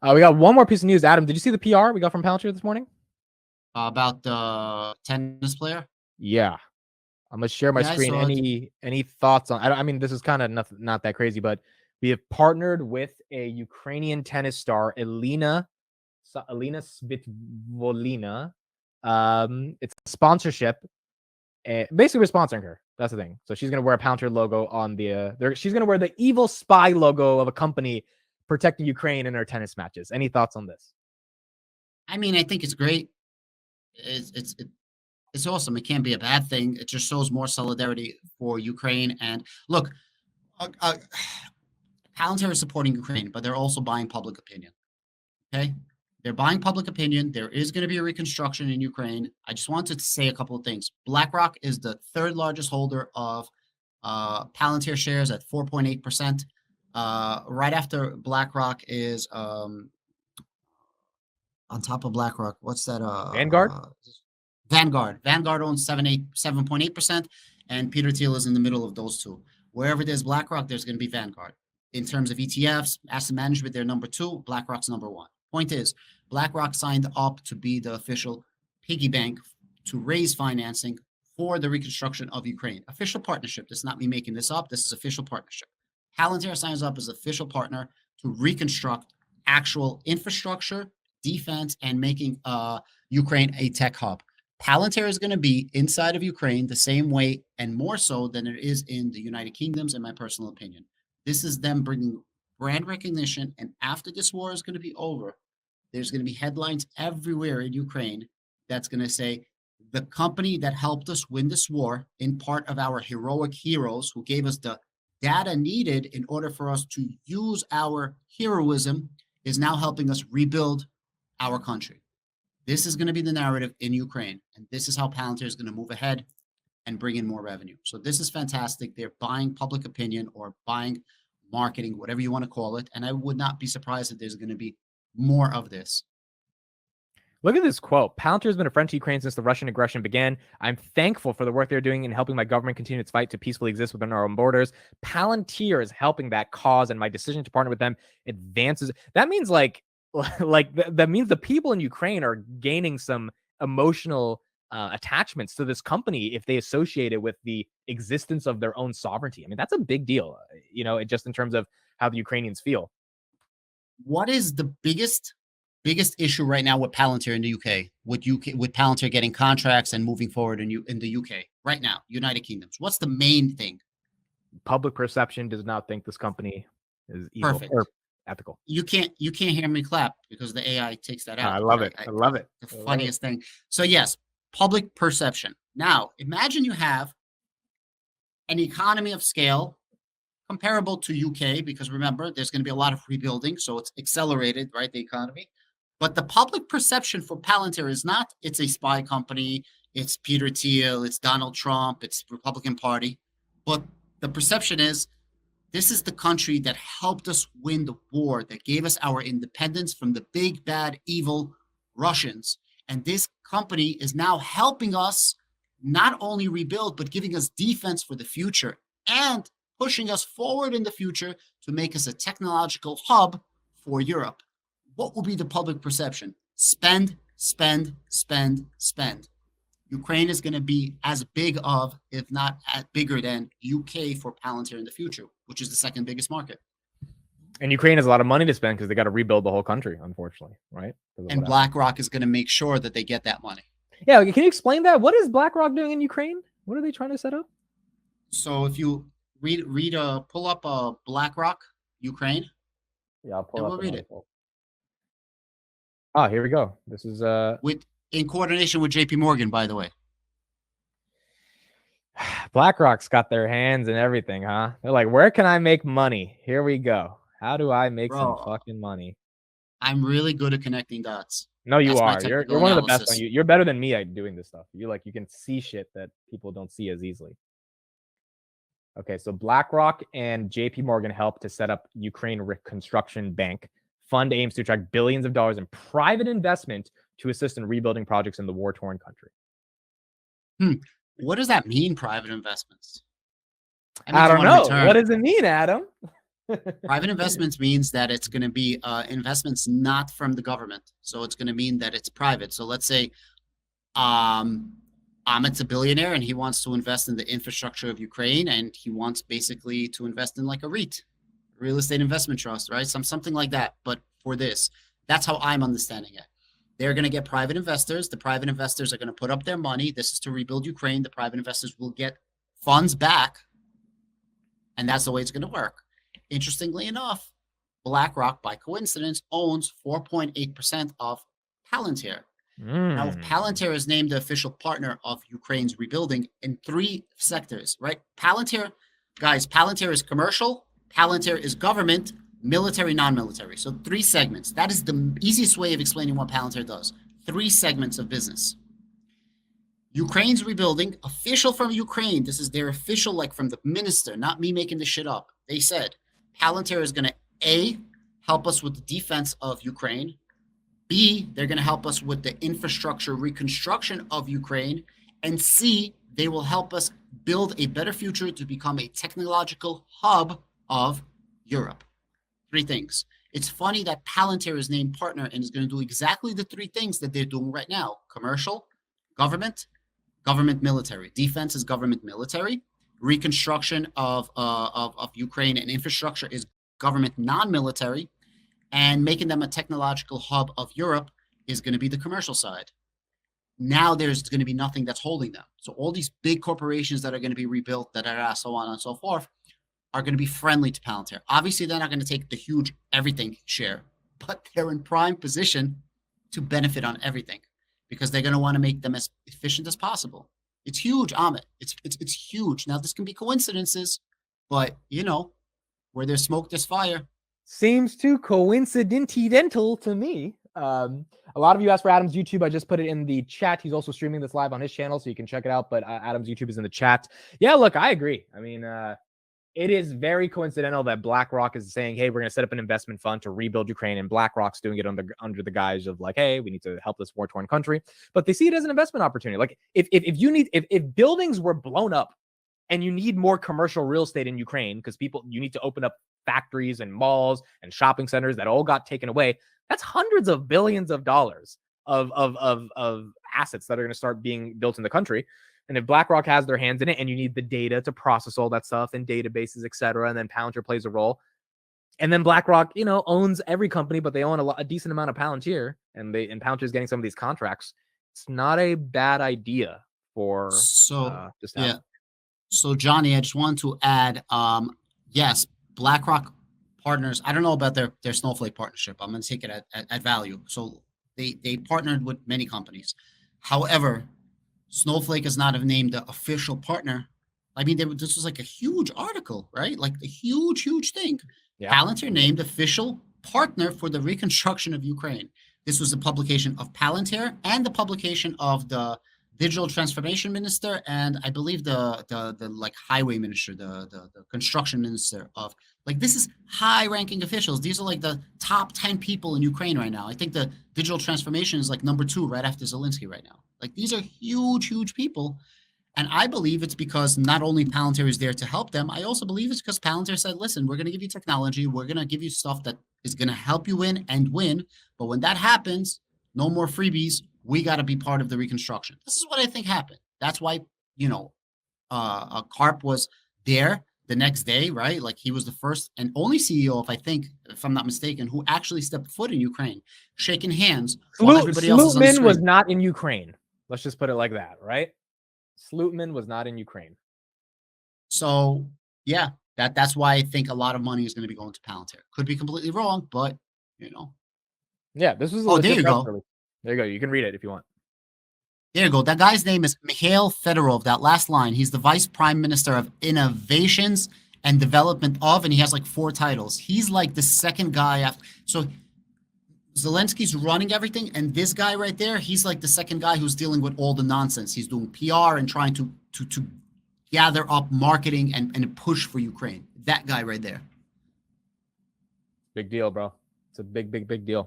We got one more piece of news. Adam, did you see the PR we got from Palantir this morning? About the tennis player? Yeah. I'm gonna share my Yeah, I screen. saw it. Any thoughts on? I mean, this is kind of not that crazy, but we have partnered with a Ukrainian tennis star, Elena Svitvolina. It's a sponsorship. Basically, we're sponsoring her. That's the thing. So she's gonna wear a Palantir logo on the. She's gonna wear the evil spy logo of a company protecting Ukraine in her tennis matches. Any thoughts on this? I mean, I think it's great. It's awesome. It can't be a bad thing. It just shows more solidarity for Ukraine. And look, uh, uh, Palantir is supporting Ukraine, but they're also buying public opinion. Okay, they're buying public opinion. There is going to be a reconstruction in Ukraine. I just wanted to say a couple of things. BlackRock is the third largest holder of Palantir shares at 4.8%. Right after BlackRock is on top of BlackRock. What's that? Vanguard. Vanguard. Vanguard owns 7.8%, and Peter Thiel is in the middle of those two. Wherever there's BlackRock, there's going to be Vanguard. In terms of ETFs, asset management, they're number 2. BlackRock's number 1. Point is, BlackRock signed up to be the official piggy bank to raise financing for the reconstruction of Ukraine. Official partnership. This is not me making this up. This is official partnership. Palantir signs up as official partner to reconstruct actual infrastructure, defense, and making Ukraine a tech hub. Palantir is going to be inside of Ukraine the same way and more so than it is in the United Kingdoms, in my personal opinion. This is them bringing brand recognition, and after this war is going to be over, there's going to be headlines everywhere in Ukraine that's going to say, the company that helped us win this war, in part of our heroic heroes who gave us the data needed in order for us to use our heroism, is now helping us rebuild our country. This is going to be the narrative in Ukraine, and this is how Palantir is going to move ahead and bring in more revenue. So this is fantastic. They're buying public opinion or buying marketing, whatever you want to call it, and I would not be surprised if there's going to be more of this. Look at this quote. Palantir has been a friend to Ukraine since the Russian aggression began. I'm thankful for the work they're doing in helping my government continue its fight to peacefully exist within our own borders. Palantir is helping that cause, and my decision to partner with them advances. That means that means the people in Ukraine are gaining some emotional attachments to this company if they associate it with the existence of their own sovereignty. I mean, that's a big deal, just in terms of how the Ukrainians feel. What is the biggest issue right now with Palantir in the UK? With Palantir getting contracts and moving forward in the UK right now, United Kingdoms. What's the main thing? Public perception does not think this company is evil. Perfect. Or ethical. You can't hear me clap because the AI takes that out. I love it. I love it. The funniest thing. So yes, public perception. Now, imagine you have an economy of scale comparable to UK, because remember, there's going to be a lot of rebuilding, so it's accelerated, right, the economy. But the public perception for Palantir is not it's a spy company, it's Peter Thiel, it's Donald Trump, it's Republican Party. But the perception is this is the country that helped us win the war, that gave us our independence from the big, bad, evil Russians. And this company is now helping us not only rebuild, but giving us defense for the future and pushing us forward in the future to make us a technological hub for Europe. What will be the public perception? Spend, spend, spend, spend. Ukraine is going to be as big of, if not bigger than, UK for Palantir in the future, which is the second biggest market. And Ukraine has a lot of money to spend because they got to rebuild the whole country, unfortunately, right? And BlackRock is going to make sure that they get that money. Yeah, can you explain that? What is BlackRock doing in Ukraine? What are they trying to set up? So if you pull up BlackRock Ukraine. Yeah, I'll pull up. We'll read it. Oh, here we go. This is in coordination with JP Morgan, by the way. BlackRock's got their hands in everything, huh? They're like, where can I make money? Here we go. How do I make some fucking money? I'm really good at connecting dots. No, you are. You're one of the best on you. You're better than me at doing this stuff. You can see shit that people don't see as easily. Okay, so BlackRock and JP Morgan helped to set up Ukraine Reconstruction Bank. Fund aims to attract billions of dollars in private investment to assist in rebuilding projects in the war-torn country. What does that mean, private investments? I don't know. What does it mean, Adam? Private investments means that it's going to be investments not from the government. So it's going to mean that it's private. So let's say Amit's a billionaire and he wants to invest in the infrastructure of Ukraine, and he wants basically to invest in like a REIT, real estate investment trust, right? Something like that. But for this, that's how I'm understanding it. They're going to get private investors. The private investors are going to put up their money. This is to rebuild Ukraine. The private investors will get funds back, and that's the way it's going to work. Interestingly enough, BlackRock, by coincidence, owns 4.8% of Palantir. Now, Palantir is named the official partner of Ukraine's rebuilding in 3 sectors, right? Palantir, guys, Palantir is commercial, Palantir is government, military, non-military. So 3 segments. That is the easiest way of explaining what Palantir does. 3 segments of business. Ukraine's rebuilding, official from Ukraine. This is their official, like from the minister, not me making this shit up. They said Palantir is going to A, help us with the defense of Ukraine. B, they're going to help us with the infrastructure reconstruction of Ukraine. And C, they will help us build a better future to become a technological hub of Europe. 3 things. It's funny that Palantir is named partner and is going to do exactly the 3 things that they're doing right now. Commercial, government, government military. Defense is government military. Reconstruction of Ukraine and infrastructure is government non-military. And making them a technological hub of Europe is going to be the commercial side. Now there's going to be nothing that's holding them. So all these big corporations that are going to be rebuilt, that are so on and so forth, are going to be friendly to Palantir. Obviously, they're not going to take the huge everything share, but they're in prime position to benefit on everything because they're going to want to make them as efficient as possible. It's huge, Amit. It's huge. Now, this can be coincidences, but, you know, where there's smoke, there's fire. Seems too coincidental to me. A lot of you asked for Adam's YouTube. I just put it in the chat. He's also streaming this live on his channel, so you can check it out. But Adam's YouTube is in the chat. Yeah, look, I agree. I mean, it is very coincidental that BlackRock is saying, hey, we're going to set up an investment fund to rebuild Ukraine, and BlackRock's doing it under the guise of like, hey, we need to help this war-torn country. But they see it as an investment opportunity. Like if buildings were blown up and you need more commercial real estate in Ukraine because you need to open up factories and malls and shopping centers that all got taken away, that's hundreds of billions of dollars of assets that are going to start being built in the country. And if BlackRock has their hands in it and you need the data to process all that stuff and databases, et cetera, and then Palantir plays a role, and then BlackRock, owns every company, but they own a decent amount of Palantir, and Palantir is getting some of these contracts. It's not a bad idea for yeah. So Johnny, I just want to add, yes, BlackRock partners. I don't know about their Snowflake partnership. I'm going to take it at value. So they partnered with many companies. However, Snowflake is not named the official partner. I mean, this was like a huge article, right? Like a huge thing. Yeah. Palantir named official partner for the reconstruction of Ukraine. This was the publication of Palantir and the publication of the digital transformation minister, and I believe the like highway minister, the construction minister of, like, this is high ranking officials. These are like the top 10 people in Ukraine right now. I think the digital transformation is like number 2 right after Zelensky right now. Like, these are huge people. And I believe it's because not only Palantir is there to help them, I also believe it's because Palantir said, listen, we're going to give you technology. We're going to give you stuff that is going to help you win and win. But when that happens, no more freebies. We got to be part of the reconstruction. This is what I think happened. That's why, Karp was there the next day, right? Like, he was the first and only CEO, if I'm not mistaken, who actually stepped foot in Ukraine, shaking hands. While everybody else is on the screen. Was not in Ukraine. Let's just put it like that, right? Slootman was not in Ukraine. So, yeah, that's why I think a lot of money is going to be going to Palantir. Could be completely wrong, but, Yeah, this was there you go. There you go. You can read it if you want. There you go. That guy's name is Mikhail Fedorov. That last line. He's the Vice Prime Minister of Innovations and Development of, and he has like 4 titles. He's like the second guy after. So Zelensky's running everything, and this guy right there, he's like the second guy who's dealing with all the nonsense. He's doing PR and trying to gather up marketing and push for Ukraine. That guy right there. Big deal, bro. It's a big deal.